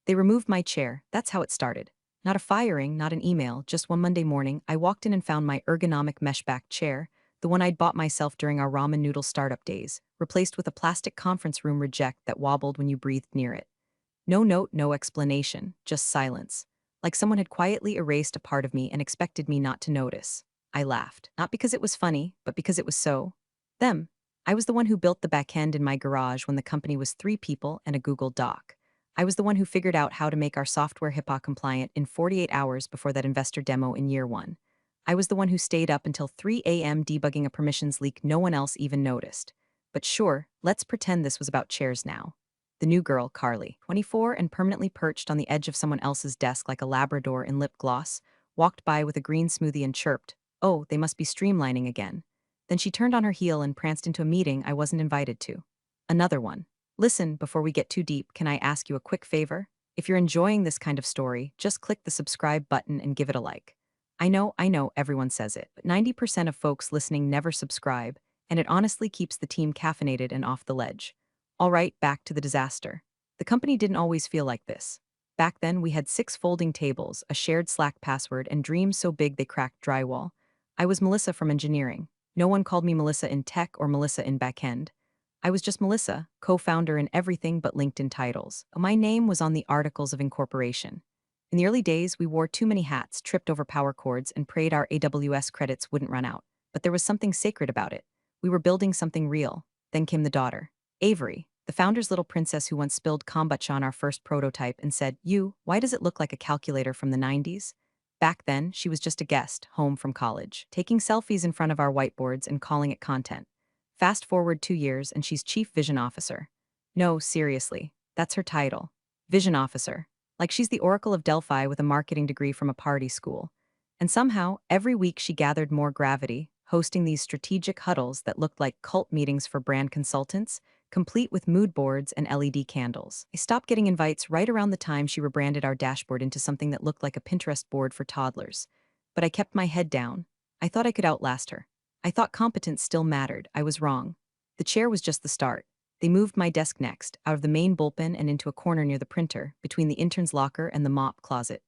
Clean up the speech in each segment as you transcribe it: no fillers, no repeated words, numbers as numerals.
They removed my chair. That's how it started. Not a firing, not an email, just one Monday morning, I walked in and found my ergonomic meshback chair, the one I'd bought myself during our ramen noodle startup days, replaced with a plastic conference room reject that wobbled when you breathed near it. No note, no explanation, just silence. Like someone had quietly erased a part of me and expected me not to notice. I laughed, not because it was funny, but because it was so. Them. I was the one who built the back end in my garage when the company was 3 people and a Google Doc. I was the one who figured out how to make our software HIPAA compliant in 48 hours before that investor demo in year one. I was the one who stayed up until 3 a.m. debugging a permissions leak no one else even noticed. But sure, let's pretend this was about chairs now. The new girl, Carly, 24 and permanently perched on the edge of someone else's desk like a Labrador in lip gloss, walked by with a green smoothie and chirped, "Oh, they must be streamlining again." Then she turned on her heel and pranced into a meeting I wasn't invited to. Another one. Listen, before we get too deep, can I ask you a quick favor? If you're enjoying this kind of story, just click the subscribe button and give it a like. I know, everyone says it, but 90% of folks listening never subscribe, and it honestly keeps the team caffeinated and off the ledge. All right, back to the disaster. The company didn't always feel like this. Back then, we had 6 folding tables, a shared Slack password, and dreams so big they cracked drywall. I was Melissa from engineering. No one called me Melissa in tech or Melissa in backend. I was just Melissa, co-founder in everything but LinkedIn titles. My name was on the articles of incorporation. In the early days, we wore too many hats, tripped over power cords, and prayed our AWS credits wouldn't run out. But there was something sacred about it. We were building something real. Then came the daughter. Avery, the founder's little princess who once spilled kombucha on our first prototype and said, why does it look like a calculator from the 90s? Back then, she was just a guest, home from college, taking selfies in front of our whiteboards and calling it content. Fast forward 2 years and she's Chief Vision Officer. No, seriously, that's her title. Vision Officer. Like she's the Oracle of Delphi with a marketing degree from a party school. And somehow, every week she gathered more gravity, hosting these strategic huddles that looked like cult meetings for brand consultants, complete with mood boards and LED candles. I stopped getting invites right around the time she rebranded our dashboard into something that looked like a Pinterest board for toddlers. But I kept my head down. I thought I could outlast her. I thought competence still mattered. I was wrong. The chair was just the start. They moved my desk next, out of the main bullpen and into a corner near the printer, between the intern's locker and the mop closet.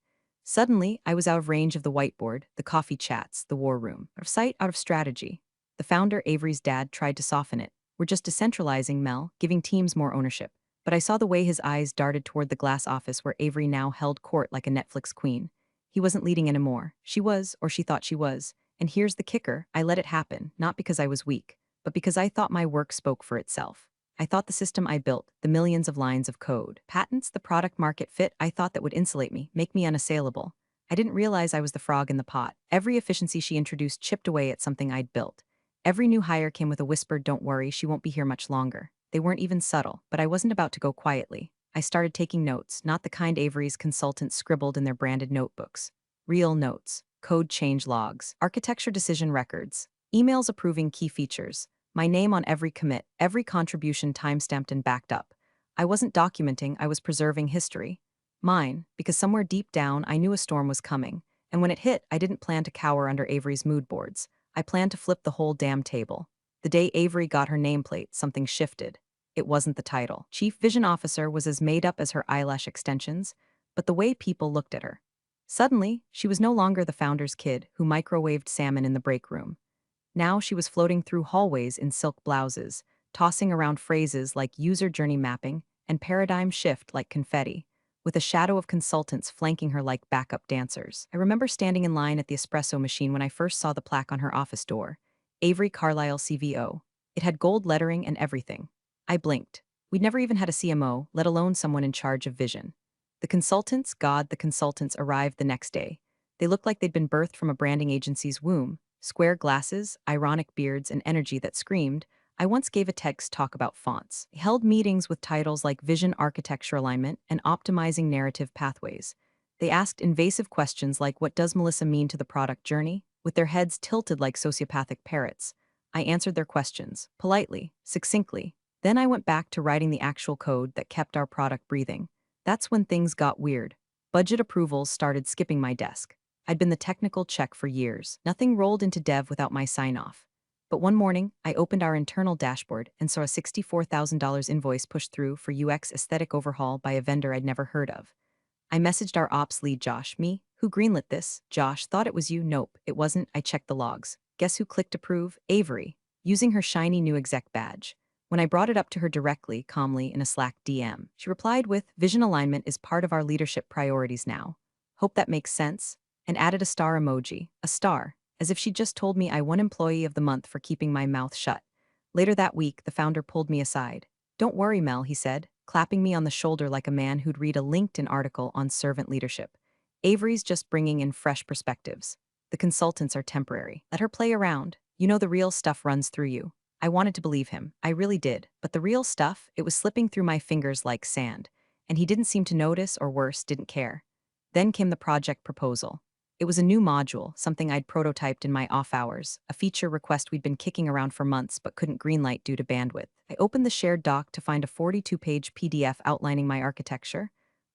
Suddenly, I was out of range of the whiteboard, the coffee chats, the war room. Out of sight, out of strategy. The founder, Avery's dad, tried to soften it. We're just decentralizing, Mel, giving teams more ownership. But I saw the way his eyes darted toward the glass office where Avery now held court like a Netflix queen. He wasn't leading anymore. She was, or she thought she was. And here's the kicker, I let it happen, not because I was weak, but because I thought my work spoke for itself. I thought the system I built, the millions of lines of code, patents, the product market fit, I thought that would insulate me, make me unassailable. I didn't realize I was the frog in the pot. Every efficiency she introduced chipped away at something I'd built. Every new hire came with a whispered, "Don't worry, she won't be here much longer." They weren't even subtle, but I wasn't about to go quietly. I started taking notes, not the kind Avery's consultants scribbled in their branded notebooks. Real notes, code change logs, architecture decision records, emails approving key features, my name on every commit, every contribution timestamped and backed up. I wasn't documenting, I was preserving history. Mine, because somewhere deep down I knew a storm was coming, and when it hit, I didn't plan to cower under Avery's mood boards. I planned to flip the whole damn table. The day Avery got her nameplate, something shifted. It wasn't the title. Chief Vision Officer was as made up as her eyelash extensions, but the way people looked at her. Suddenly, she was no longer the founder's kid who microwaved salmon in the break room. Now she was floating through hallways in silk blouses, tossing around phrases like user journey mapping and paradigm shift like confetti, with a shadow of consultants flanking her like backup dancers. I remember standing in line at the espresso machine when I first saw the plaque on her office door, Avery Carlisle CVO. It had gold lettering and everything. I blinked. We'd never even had a CMO, let alone someone in charge of vision. The consultants, the consultants arrived the next day. They looked like they'd been birthed from a branding agency's womb. Square glasses, ironic beards, and energy that screamed, I once gave a TEDx talk about fonts. They held meetings with titles like Vision Architecture Alignment and Optimizing Narrative Pathways. They asked invasive questions like, what does Melissa mean to the product journey? With their heads tilted like sociopathic parrots. I answered their questions, politely, succinctly. Then I went back to writing the actual code that kept our product breathing. That's when things got weird. Budget approvals started skipping my desk. I'd been the technical check for years. Nothing rolled into dev without my sign-off. But one morning, I opened our internal dashboard and saw a $64,000 invoice pushed through for UX aesthetic overhaul by a vendor I'd never heard of. I messaged our ops lead Josh, me, who greenlit this. Josh, thought it was you. Nope, it wasn't. I checked the logs. Guess who clicked approve? Avery, using her shiny new exec badge. When I brought it up to her directly, calmly, in a Slack DM, she replied with, vision alignment is part of our leadership priorities now. Hope that makes sense. And added a star emoji, a star, as if she'd just told me I won Employee of the Month for keeping my mouth shut. Later that week, the founder pulled me aside. Don't worry, Mel, he said, clapping me on the shoulder like a man who'd read a LinkedIn article on servant leadership. Avery's just bringing in fresh perspectives. The consultants are temporary. Let her play around. You know the real stuff runs through you. I wanted to believe him. I really did. But the real stuff, it was slipping through my fingers like sand. And he didn't seem to notice, or worse, didn't care. Then came the project proposal. It was a new module, something I'd prototyped in my off hours, a feature request we'd been kicking around for months but couldn't greenlight due to bandwidth. I opened the shared doc to find a 42-page PDF outlining my architecture.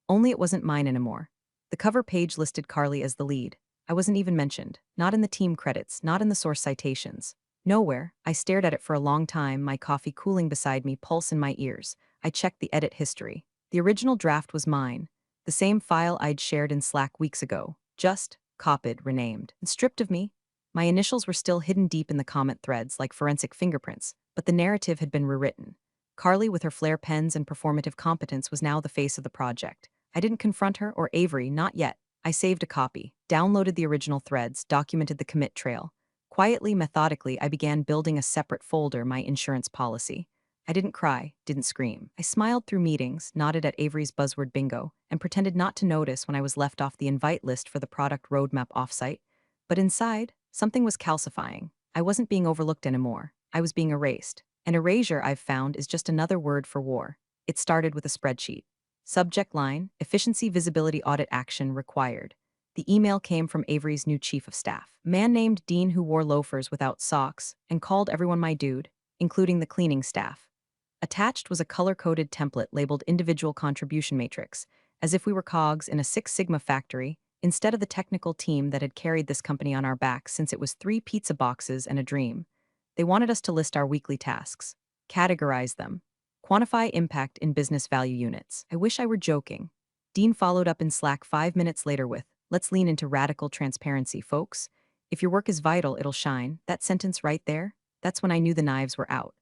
Only it wasn't mine anymore. The cover page listed Carly as the lead. I wasn't even mentioned. Not in the team credits, not in the source citations. Nowhere. I stared at it for a long time, my coffee cooling beside me, pulse in my ears. I checked the edit history. The original draft was mine. The same file I'd shared in Slack weeks ago. Just copied, renamed, and stripped of me. My initials were still hidden deep in the comment threads like forensic fingerprints, but the narrative had been rewritten. Carly, with her flair pens and performative competence, was now the face of the project. I didn't confront her, or Avery, not yet. I saved a copy, downloaded the original threads, documented the commit trail. Quietly, methodically, I began building a separate folder, my insurance policy. I didn't cry, didn't scream. I smiled through meetings, nodded at Avery's buzzword bingo, and pretended not to notice when I was left off the invite list for the product roadmap offsite. But inside, something was calcifying. I wasn't being overlooked anymore. I was being erased. And erasure, I've found, is just another word for war. It started with a spreadsheet. Subject line, efficiency visibility audit action required. The email came from Avery's new chief of staff, a man named Dean who wore loafers without socks and called everyone my dude, including the cleaning staff. Attached was a color-coded template labeled individual contribution matrix, as if we were cogs in a Six Sigma factory, instead of the technical team that had carried this company on our backs since it was 3 pizza boxes and a dream. They wanted us to list our weekly tasks, categorize them, quantify impact in business value units. I wish I were joking. Dean followed up in Slack 5 minutes later with, let's lean into radical transparency, folks. If your work is vital, it'll shine. That sentence right there, that's when I knew the knives were out.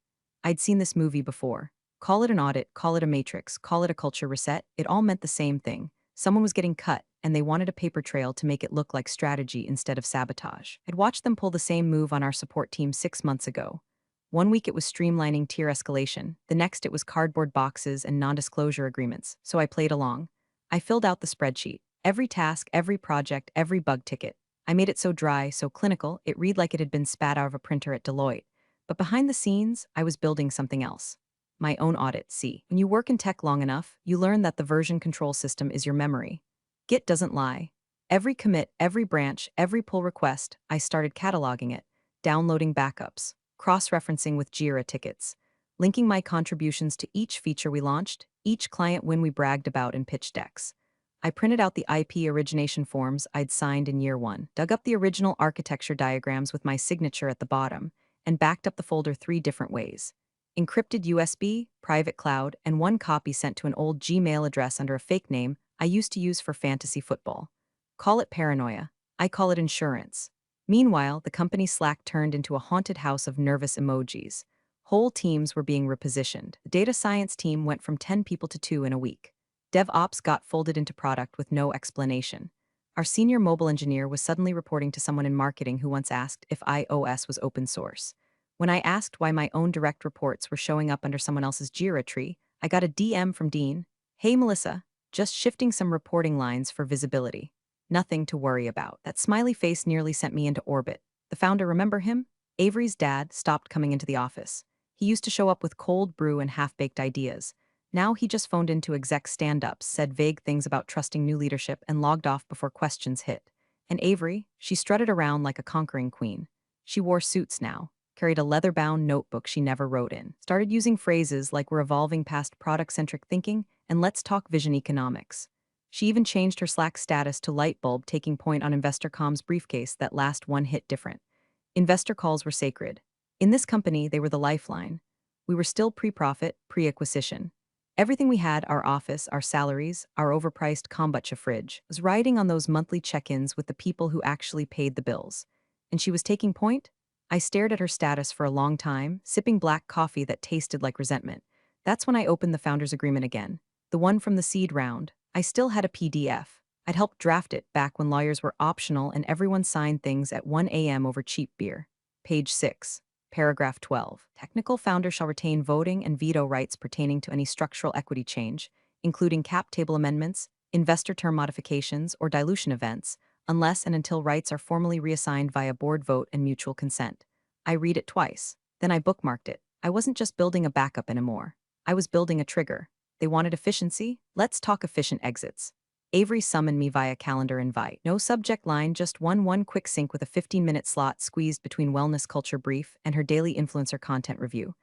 I'd seen this movie before. Call it an audit, call it a matrix, call it a culture reset, it all meant the same thing. Someone was getting cut, and they wanted a paper trail to make it look like strategy instead of sabotage. I'd watched them pull the same move on our support team 6 months ago. One week it was streamlining tier escalation, the next it was cardboard boxes and non-disclosure agreements, so I played along. I filled out the spreadsheet. Every task, every project, every bug ticket. I made it so dry, so clinical, it read like it had been spat out of a printer at Deloitte. But behind the scenes, I was building something else. My own audit. See, when you work in tech long enough, you learn that the version control system is your memory. Git doesn't lie. Every commit, every branch, every pull request, I started cataloging it, downloading backups, cross-referencing with Jira tickets, linking my contributions to each feature we launched, each client win we bragged about in pitch decks. I printed out the IP origination forms I'd signed in year 1, dug up the original architecture diagrams with my signature at the bottom, and backed up the folder 3 different ways. Encrypted USB, private cloud, and 1 copy sent to an old Gmail address under a fake name I used to use for fantasy football. Call it paranoia. I call it insurance. Meanwhile, the company Slack turned into a haunted house of nervous emojis. Whole teams were being repositioned. The data science team went from 10 people to 2 in a week. DevOps got folded into product with no explanation. Our senior mobile engineer was suddenly reporting to someone in marketing who once asked if iOS was open source. When I asked why my own direct reports were showing up under someone else's Jira tree, I got a DM from Dean. Hey Melissa, just shifting some reporting lines for visibility. Nothing to worry about. That smiley face nearly sent me into orbit. The founder, remember him? Avery's dad stopped coming into the office. He used to show up with cold brew and half-baked ideas. Now he just phoned into exec stand-ups, said vague things about trusting new leadership, and logged off before questions hit. And Avery, she strutted around like a conquering queen. She wore suits now, carried a leather-bound notebook she never wrote in, started using phrases like we're evolving past product-centric thinking and let's talk vision economics. She even changed her Slack status to Lightbulb, taking point on InvestorCom's briefcase that last one hit different. Investor calls were sacred. In this company, they were the lifeline. We were still pre-profit, pre-acquisition. Everything we had, our office, our salaries, our overpriced kombucha fridge, was riding on those monthly check-ins with the people who actually paid the bills. And she was taking point? I stared at her status for a long time, sipping black coffee that tasted like resentment. That's when I opened the founder's agreement again. The one from the seed round. I still had a PDF. I'd helped draft it back when lawyers were optional and everyone signed things at 1 a.m. over cheap beer. Page 6. Paragraph 12. Technical founder shall retain voting and veto rights pertaining to any structural equity change, including cap table amendments, investor term modifications, or dilution events, unless and until rights are formally reassigned via board vote and mutual consent. I read it twice. Then I bookmarked it. I wasn't just building a backup anymore. I was building a trigger. They wanted efficiency? Let's talk efficient exits. Avery summoned me via calendar invite. No subject line, just one quick sync with a 15-minute slot squeezed between wellness culture brief and her daily influencer content review.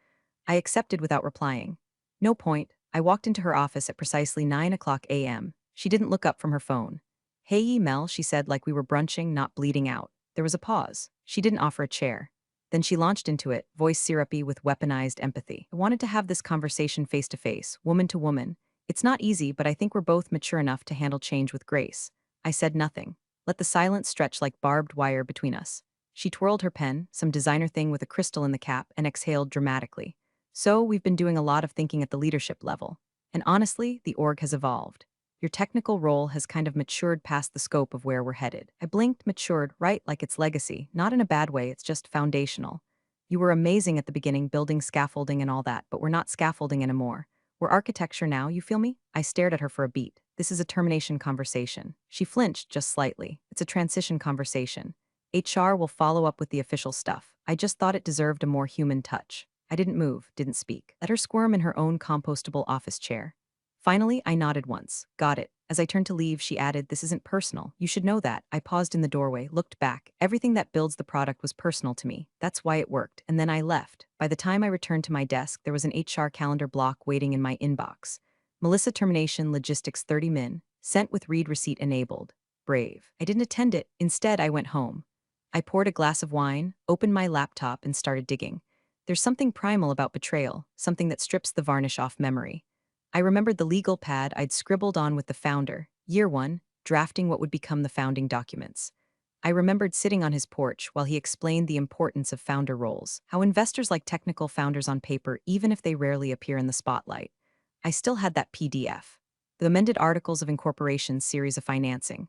I accepted without replying. No point. I walked into her office at precisely 9 o'clock a.m. She didn't look up from her phone. Hey, Mel, she said like we were brunching, not bleeding out. There was a pause. She didn't offer a chair. Then she launched into it, voice syrupy with weaponized empathy. I wanted to have this conversation face to face, woman to woman. It's not easy, but I think we're both mature enough to handle change with grace. I said nothing. Let the silence stretch like barbed wire between us. She twirled her pen, some designer thing with a crystal in the cap, and exhaled dramatically. So, we've been doing a lot of thinking at the leadership level. And honestly, the org has evolved. Your technical role has kind of matured past the scope of where we're headed. I blinked, matured, right, like it's legacy. Not in a bad way, it's just foundational. You were amazing at the beginning, building scaffolding and all that, but we're not scaffolding anymore. We're architecture now, you feel me? I stared at her for a beat. This is a termination conversation. She flinched just slightly. It's a transition conversation. HR will follow up with the official stuff. I just thought it deserved a more human touch. I didn't move, didn't speak. Let her squirm in her own compostable office chair. Finally, I nodded once. Got it. As I turned to leave, she added, this isn't personal. You should know that. I paused in the doorway, looked back. Everything that builds the product was personal to me. That's why it worked. And then I left. By the time I returned to my desk, there was an HR calendar block waiting in my inbox. Melissa termination logistics 30 min, sent with read receipt enabled. Brave. I didn't attend it. Instead, I went home. I poured a glass of wine, opened my laptop, and started digging. There's something primal about betrayal, something that strips the varnish off memory. I remembered the legal pad I'd scribbled on with the founder, year one, drafting what would become the founding documents. I remembered sitting on his porch while he explained the importance of founder roles, how investors like technical founders on paper even if they rarely appear in the spotlight. I still had that PDF, the amended Articles of Incorporation series of financing,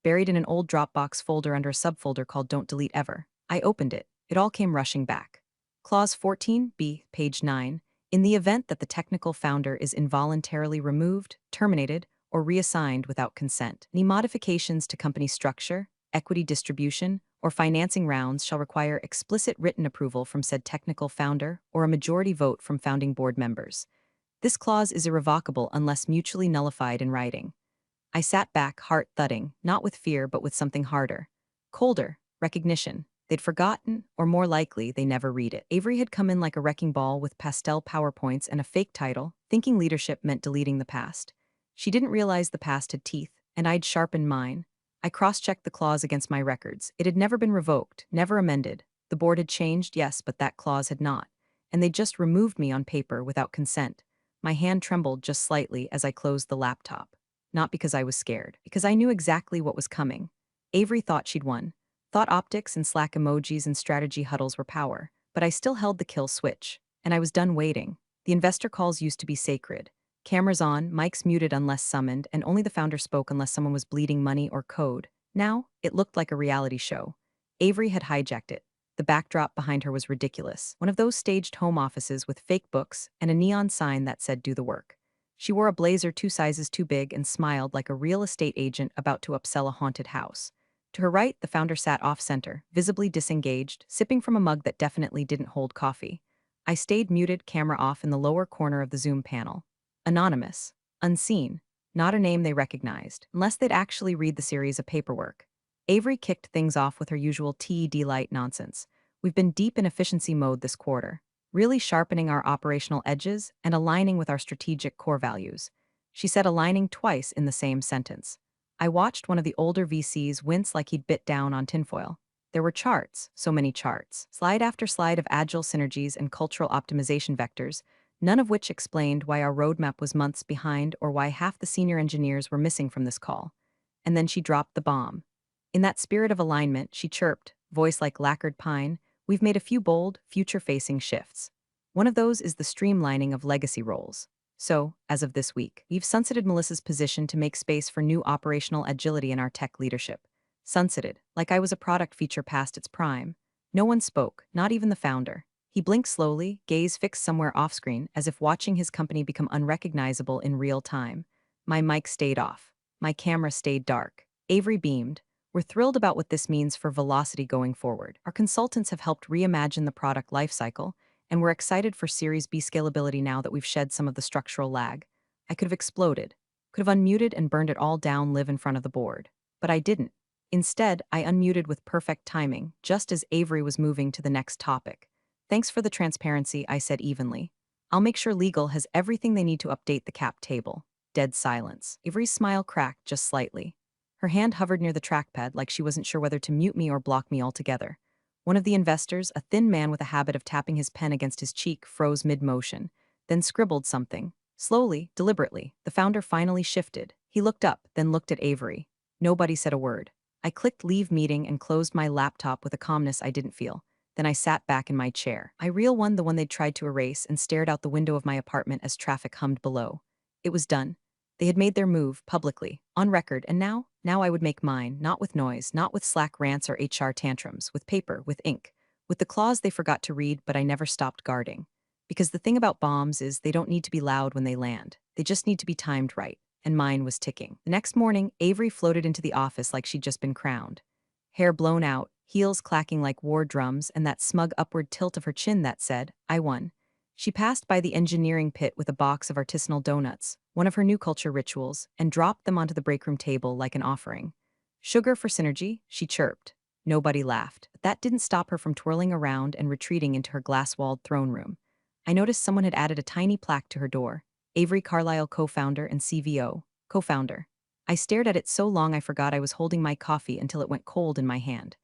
buried in an old Dropbox folder under a subfolder called Don't Delete Ever. I opened it. It all came rushing back. Clause 14b, page 9. In the event that the technical founder is involuntarily removed, terminated, or reassigned without consent, any modifications to company structure, equity distribution, or financing rounds shall require explicit written approval from said technical founder or a majority vote from founding board members. This clause is irrevocable unless mutually nullified in writing. I sat back, heart thudding, not with fear but with something harder. Colder, recognition. They'd forgotten, or more likely, they never read it. Avery had come in like a wrecking ball with pastel PowerPoints and a fake title, thinking leadership meant deleting the past. She didn't realize the past had teeth, and I'd sharpened mine. I cross-checked the clause against my records. It had never been revoked, never amended. The board had changed, yes, but that clause had not. And they just removed me on paper without consent. My hand trembled just slightly as I closed the laptop. Not because I was scared, because I knew exactly what was coming. Avery thought she'd won. Thought optics and Slack emojis and strategy huddles were power, but I still held the kill switch, and I was done waiting. The investor calls used to be sacred. Cameras on, mics muted unless summoned, and only the founder spoke unless someone was bleeding money or code. Now, it looked like a reality show. Avery had hijacked it. The backdrop behind her was ridiculous. One of those staged home offices with fake books and a neon sign that said do the work. She wore a blazer 2 sizes too big and smiled like a real estate agent about to upsell a haunted house. To her right, the founder sat off-center, visibly disengaged, sipping from a mug that definitely didn't hold coffee. I stayed muted, camera off in the lower corner of the Zoom panel. Anonymous. Unseen. Not a name they recognized, unless they'd actually read the series of paperwork. Avery kicked things off with her usual TED light nonsense. We've been deep in efficiency mode this quarter, really sharpening our operational edges and aligning with our strategic core values. She said aligning twice in the same sentence. I watched one of the older VCs wince like he'd bit down on tinfoil. There were charts, so many charts, slide after slide of agile synergies and cultural optimization vectors, none of which explained why our roadmap was months behind or why half the senior engineers were missing from this call. And then she dropped the bomb. In that spirit of alignment, she chirped, voice like lacquered pine, "We've made a few bold, future-facing shifts. One of those is the streamlining of legacy roles. So, as of this week, we've sunsetted Melissa's position to make space for new operational agility in our tech leadership. Sunsetted, like I was a product feature past its prime. No one spoke, not even the founder. He blinked slowly, gaze fixed somewhere off-screen, as if watching his company become unrecognizable in real time. My mic stayed off. My camera stayed dark. Avery beamed. "We're thrilled about what this means for velocity going forward. Our consultants have helped reimagine the product lifecycle, and we're excited for Series B scalability now that we've shed some of the structural lag." I could have exploded, could have unmuted and burned it all down live in front of the board. But I didn't. Instead, I unmuted with perfect timing, just as Avery was moving to the next topic. "Thanks for the transparency," I said evenly. "I'll make sure legal has everything they need to update the cap table." Dead silence. Avery's smile cracked just slightly. Her hand hovered near the trackpad like she wasn't sure whether to mute me or block me altogether. One of the investors, a thin man with a habit of tapping his pen against his cheek, froze mid-motion, then scribbled something. Slowly, deliberately, the founder finally shifted. He looked up, then looked at Avery. Nobody said a word. I clicked leave meeting and closed my laptop with a calmness I didn't feel. Then I sat back in my chair. I real one, the one they'd tried to erase, and stared out the window of my apartment as traffic hummed below. It was done. They had made their move, publicly, on record, and now I would make mine, not with noise, not with Slack rants or HR tantrums, with paper, with ink, with the clause they forgot to read but I never stopped guarding. Because the thing about bombs is they don't need to be loud when they land. They just need to be timed right. And mine was ticking. The next morning, Avery floated into the office like she'd just been crowned. Hair blown out, heels clacking like war drums, and that smug upward tilt of her chin that said, "I won." She passed by the engineering pit with a box of artisanal donuts, one of her new culture rituals, and dropped them onto the breakroom table like an offering. "Sugar for synergy," she chirped. Nobody laughed, but that didn't stop her from twirling around and retreating into her glass-walled throne room. I noticed someone had added a tiny plaque to her door. Avery Carlisle, co-founder and CVO, co-founder. I stared at it so long I forgot I was holding my coffee until it went cold in my hand.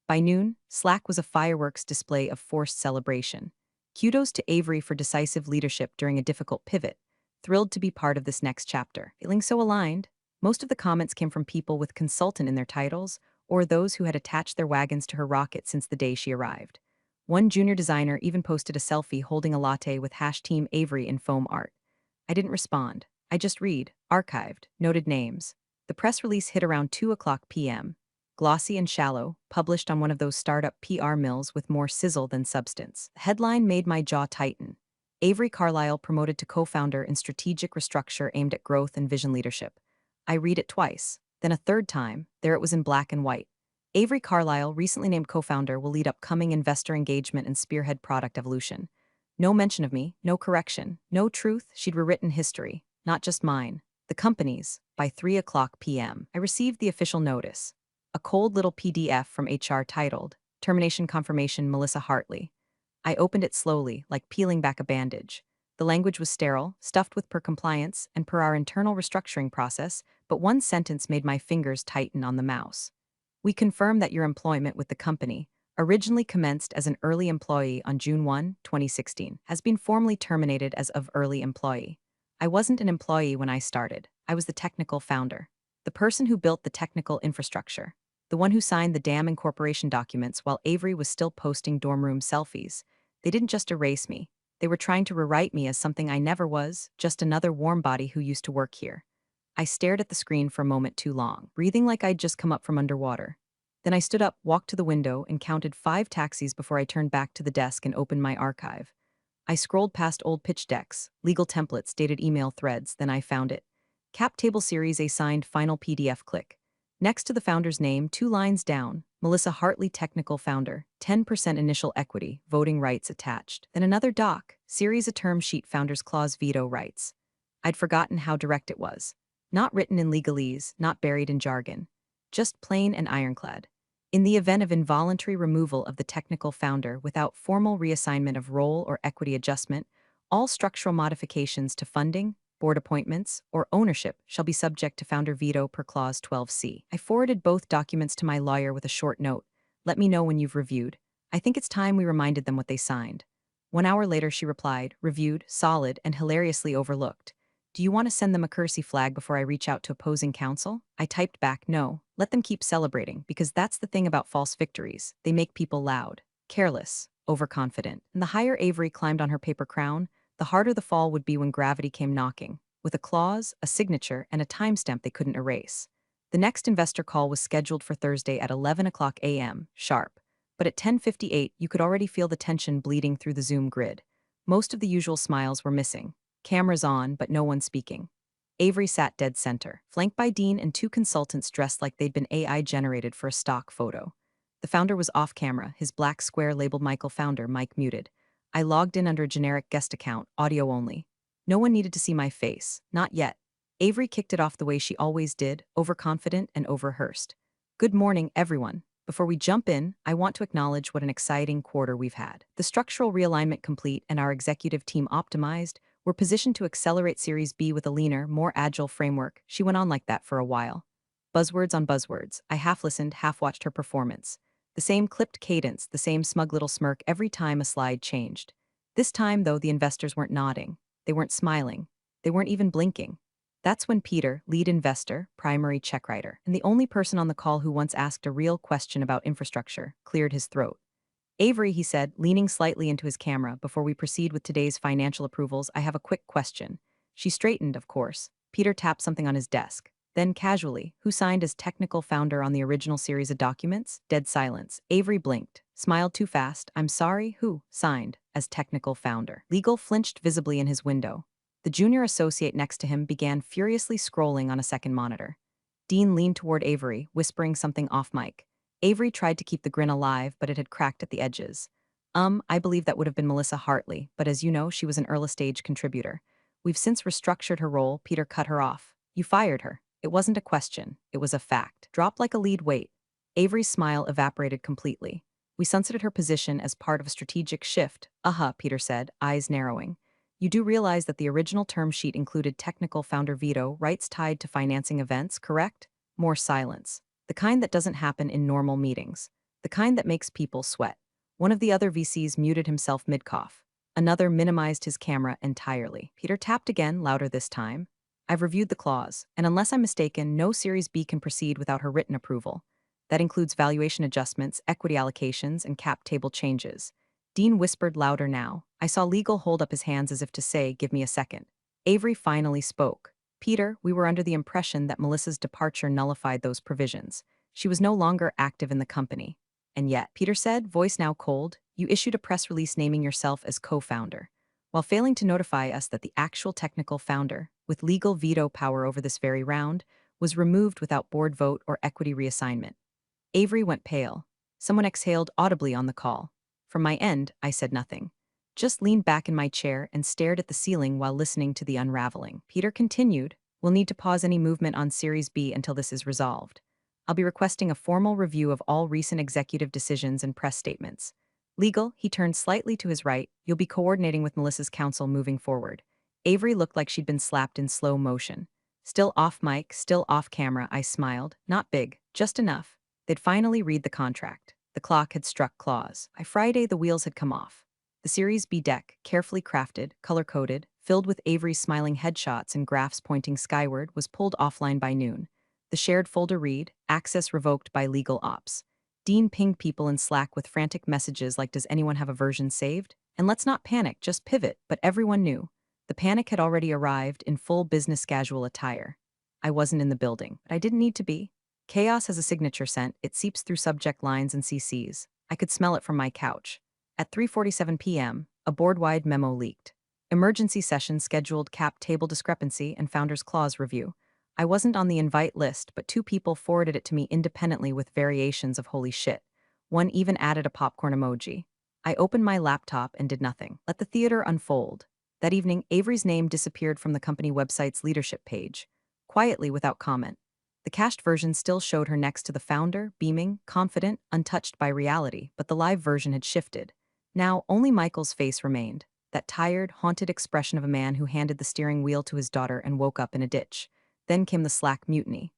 By noon, Slack was a fireworks display of forced celebration. Kudos to Avery for decisive leadership during a difficult pivot. Thrilled to be part of this next chapter. Feeling so aligned, most of the comments came from people with consultant in their titles, or those who had attached their wagons to her rocket since the day she arrived. One junior designer even posted a selfie holding a latte with #Team Avery in foam art. I didn't respond. I just read, archived, noted names. The press release hit around 2 p.m. Glossy and shallow, published on one of those startup PR mills with more sizzle than substance. The headline made my jaw tighten. Avery Carlisle promoted to co-founder in strategic restructure aimed at growth and vision leadership. I read it twice. Then a third time, there it was in black and white. Avery Carlisle, recently named co-founder, will lead upcoming investor engagement and spearhead product evolution. No mention of me, no correction, no truth. She'd rewritten history, not just mine, the company's. By 3 p.m., I received the official notice. A cold little PDF from HR titled, "Termination Confirmation, Melissa Hartley." I opened it slowly, like peeling back a bandage. The language was sterile, stuffed with per compliance and per our internal restructuring process, but one sentence made my fingers tighten on the mouse. "We confirm that your employment with the company, originally commenced as an early employee on June 1, 2016, has been formally terminated as of early employee." I wasn't an employee when I started. I was the technical founder. The person who built the technical infrastructure. The one who signed the damn incorporation documents while Avery was still posting dorm room selfies. They didn't just erase me. They were trying to rewrite me as something I never was, just another warm body who used to work here. I stared at the screen for a moment too long, breathing like I'd just come up from underwater. Then I stood up, walked to the window, and counted 5 taxis before I turned back to the desk and opened my archive. I scrolled past old pitch decks, legal templates, dated email threads, then I found it. Cap Table Series A signed final PDF click. Next to the founder's name, 2 lines down, Melissa Hartley, technical founder, 10% initial equity, voting rights attached. Then another doc, Series A term sheet, founder's clause, veto rights. I'd forgotten how direct it was. Not written in legalese, not buried in jargon. Just plain and ironclad. In the event of involuntary removal of the technical founder without formal reassignment of role or equity adjustment, all structural modifications to funding, board appointments, or ownership shall be subject to founder veto per clause 12C. I forwarded both documents to my lawyer with a short note. "Let me know when you've reviewed. I think it's time we reminded them what they signed." 1 hour later, she replied, reviewed, solid, and hilariously overlooked. Do you want to send them a courtesy flag before I reach out to opposing counsel? I typed back, no. Let them keep celebrating, because that's the thing about false victories. They make people loud, careless, overconfident. And the higher Avery climbed on her paper crown, the harder the fall would be when gravity came knocking, with a clause, a signature, and a timestamp they couldn't erase. The next investor call was scheduled for Thursday at 11 o'clock a.m., sharp. But at 10:58, you could already feel the tension bleeding through the Zoom grid. Most of the usual smiles were missing. Cameras on, but no one speaking. Avery sat dead center, flanked by Dean and two consultants dressed like they'd been AI generated for a stock photo. The founder was off camera, his black square labeled Michael Founder, mic muted. I logged in under a generic guest account, audio only. No one needed to see my face, not yet. Avery kicked it off the way she always did, overconfident and overrehearsed. Good morning, everyone. Before we jump in, I want to acknowledge what an exciting quarter we've had. The structural realignment complete and our executive team optimized. We're positioned to accelerate Series B with a leaner, more agile framework. She went on like that for a while. Buzzwords on buzzwords. I half listened, half watched her performance. The same clipped cadence, the same smug little smirk every time a slide changed. This time, though, the investors weren't nodding. They weren't smiling. They weren't even blinking. That's when Peter, lead investor, primary check writer, and the only person on the call who once asked a real question about infrastructure, cleared his throat. Avery, he said, leaning slightly into his camera, before we proceed with today's financial approvals, I have a quick question. She straightened, of course. Peter tapped something on his desk. Then, casually, who signed as technical founder on the original series of documents? Dead silence. Avery blinked, smiled too fast. I'm sorry, who signed as technical founder? Legal flinched visibly in his window. The junior associate next to him began furiously scrolling on a second monitor. Dean leaned toward Avery, whispering something off mic. Avery tried to keep the grin alive, but it had cracked at the edges. I believe that would have been Melissa Hartley, but as you know, she was an early-stage contributor. We've since restructured her role. Peter cut her off. You fired her. It wasn't a question. It was a fact. Dropped like a lead weight. Avery's smile evaporated completely. We sunsetted her position as part of a strategic shift. Peter said, eyes narrowing. You do realize that the original term sheet included technical founder veto, rights tied to financing events, correct? More silence. The kind that doesn't happen in normal meetings. The kind that makes people sweat. One of the other VCs muted himself mid-cough. Another minimized his camera entirely. Peter tapped again, louder this time. I've reviewed the clause, and unless I'm mistaken, no Series B can proceed without her written approval. That includes valuation adjustments, equity allocations, and cap table changes. Dean whispered louder now. I saw legal hold up his hands as if to say, give me a second. Avery finally spoke. Peter, we were under the impression that Melissa's departure nullified those provisions. She was no longer active in the company. And yet, Peter said, voice now cold, you issued a press release naming yourself as co-founder, while failing to notify us that the actual technical founder, with legal veto power over this very round, was removed without board vote or equity reassignment. Avery went pale. Someone exhaled audibly on the call. From my end, I said nothing. Just leaned back in my chair and stared at the ceiling while listening to the unraveling. Peter continued, we'll need to pause any movement on Series B until this is resolved. I'll be requesting a formal review of all recent executive decisions and press statements. Legal, he turned slightly to his right, you'll be coordinating with Melissa's counsel moving forward. Avery looked like she'd been slapped in slow motion. Still off mic, still off camera, I smiled. Not big, just enough. They'd finally read the contract. The clock had struck clause. By Friday, the wheels had come off. The Series B deck, carefully crafted, color-coded, filled with Avery's smiling headshots and graphs pointing skyward, was pulled offline by noon. The shared folder read, access revoked by legal ops. Dean pinged people in Slack with frantic messages like, does anyone have a version saved? And let's not panic, just pivot, but everyone knew. The panic had already arrived in full business casual attire. I wasn't in the building, but I didn't need to be. Chaos has a signature scent, it seeps through subject lines and CCs. I could smell it from my couch. At 3:47 p.m., a board-wide memo leaked. Emergency session scheduled, cap table discrepancy and founder's clause review. I wasn't on the invite list, but two people forwarded it to me independently with variations of holy shit. One even added a popcorn emoji. I opened my laptop and did nothing. Let the theater unfold. That evening, Avery's name disappeared from the company website's leadership page, quietly without comment. The cached version still showed her next to the founder, beaming, confident, untouched by reality, but the live version had shifted. Now, only Michael's face remained, that tired, haunted expression of a man who handed the steering wheel to his daughter and woke up in a ditch. Then came the Slack mutiny.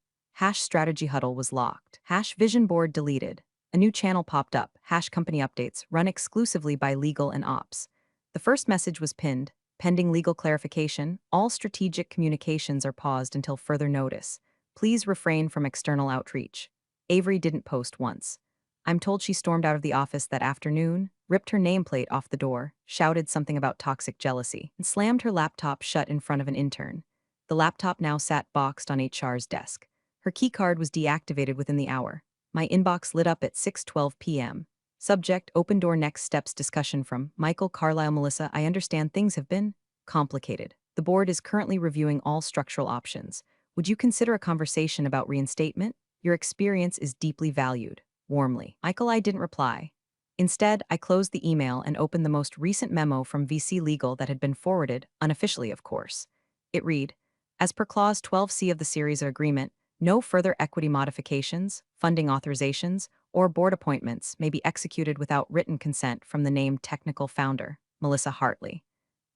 #strategy huddle was locked. #vision board deleted. A new channel popped up, #company updates, run exclusively by legal and ops. The first message was pinned. Pending legal clarification, all strategic communications are paused until further notice. Please refrain from external outreach. Avery didn't post once. I'm told she stormed out of the office that afternoon, ripped her nameplate off the door, shouted something about toxic jealousy, and slammed her laptop shut in front of an intern. The laptop now sat boxed on HR's desk. Her keycard was deactivated within the hour. My inbox lit up at 6:12 p.m. Subject, open door next steps discussion from Michael Carlisle. Melissa, I understand things have been complicated. The board is currently reviewing all structural options. Would you consider a conversation about reinstatement? Your experience is deeply valued. Warmly. Michael, I didn't reply. Instead, I closed the email and opened the most recent memo from VC Legal that had been forwarded, unofficially of course. It read, as per Clause 12C of the series agreement, no further equity modifications, funding authorizations, or board appointments may be executed without written consent from the named technical founder, Melissa Hartley.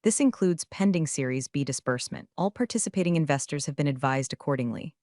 This includes pending Series B disbursement. All participating investors have been advised accordingly.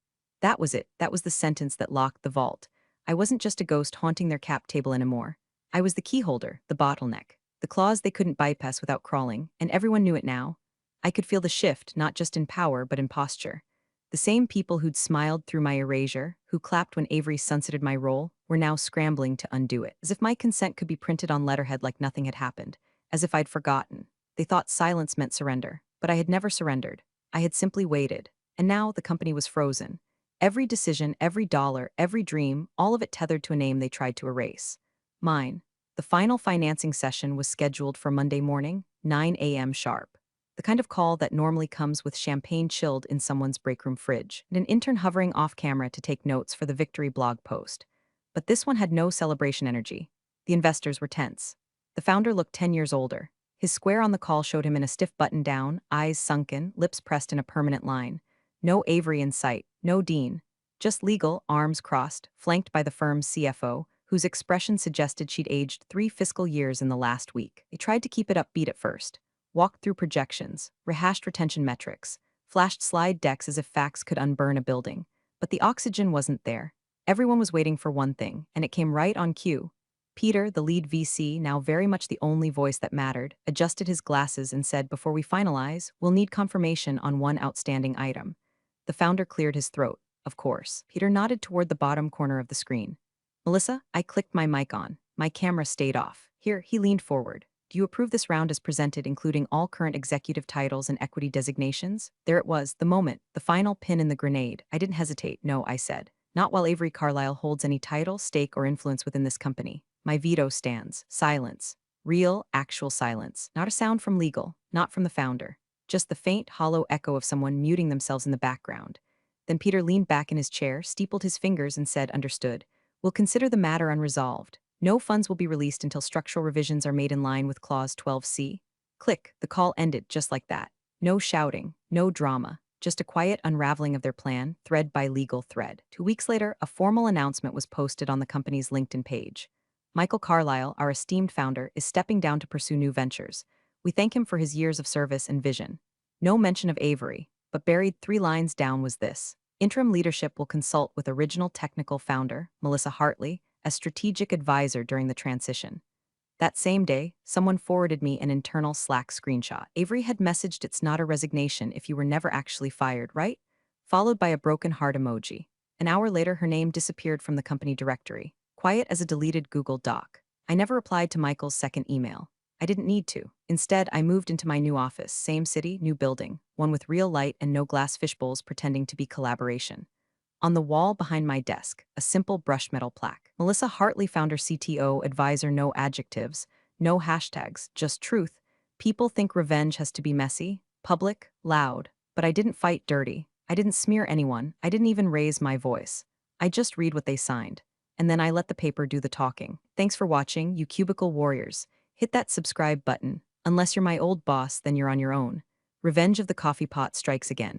That was it. That was the sentence that locked the vault. I wasn't just a ghost haunting their cap table anymore. I was the key holder, the bottleneck, the clause they couldn't bypass without crawling, and everyone knew it now. I could feel the shift, not just in power, but in posture. The same people who'd smiled through my erasure, who clapped when Avery sunsetted my role, were now scrambling to undo it, as if my consent could be printed on letterhead like nothing had happened, as if I'd forgotten. They thought silence meant surrender, but I had never surrendered. I had simply waited, and now the company was frozen. Every decision, every dollar, every dream, all of it tethered to a name they tried to erase. Mine. The final financing session was scheduled for Monday morning, 9 a.m. sharp. The kind of call that normally comes with champagne chilled in someone's breakroom fridge, and an intern hovering off camera to take notes for the victory blog post. But this one had no celebration energy. The investors were tense. The founder looked 10 years older. His square on the call showed him in a stiff button-down, eyes sunken, lips pressed in a permanent line. No Avery in sight, no Dean. Just legal, arms crossed, flanked by the firm's CFO, whose expression suggested she'd aged 3 fiscal years in the last week. They tried to keep it upbeat at first. Walked through projections, rehashed retention metrics, flashed slide decks as if facts could unburn a building. But the oxygen wasn't there. Everyone was waiting for one thing, and it came right on cue. Peter, the lead VC, now very much the only voice that mattered, adjusted his glasses and said, before we finalize, we'll need confirmation on one outstanding item. The founder cleared his throat. Of course. Peter nodded toward the bottom corner of the screen. Melissa, I clicked my mic on. My camera stayed off. Here, he leaned forward. Do you approve this round as presented, including all current executive titles and equity designations? There it was, the moment, the final pin in the grenade. I didn't hesitate. No, I said. Not while Avery Carlisle holds any title, stake, or influence within this company. My veto stands. Silence. Real, actual silence. Not a sound from legal, not from the founder. Just the faint, hollow echo of someone muting themselves in the background. Then Peter leaned back in his chair, steepled his fingers, and said, understood. We'll consider the matter unresolved. No funds will be released until structural revisions are made in line with Clause 12C. Click, the call ended just like that. No shouting, no drama, just a quiet unraveling of their plan, thread by legal thread. 2 weeks later, a formal announcement was posted on the company's LinkedIn page. Michael Carlisle, our esteemed founder, is stepping down to pursue new ventures. We thank him for his years of service and vision. No mention of Avery, but buried 3 lines down was this. Interim leadership will consult with original technical founder, Melissa Hartley, as strategic advisor during the transition. That same day, someone forwarded me an internal Slack screenshot. Avery had messaged, it's not a resignation if you were never actually fired, right? Followed by a broken heart emoji. An hour later, her name disappeared from the company directory, quiet as a deleted Google Doc. I never replied to Michael's second email. I didn't need to. Instead, I moved into my new office, same city, new building, one with real light and no glass fishbowls pretending to be collaboration. On the wall behind my desk, a simple brushed metal plaque. Melissa Hartley, founder, CTO, advisor, no adjectives, no hashtags, just truth. People think revenge has to be messy, public, loud, but I didn't fight dirty. I didn't smear anyone. I didn't even raise my voice. I just read what they signed. And then I let the paper do the talking. Thanks for watching, you cubicle warriors. Hit that subscribe button. Unless you're my old boss, then you're on your own. Revenge of the coffee pot strikes again.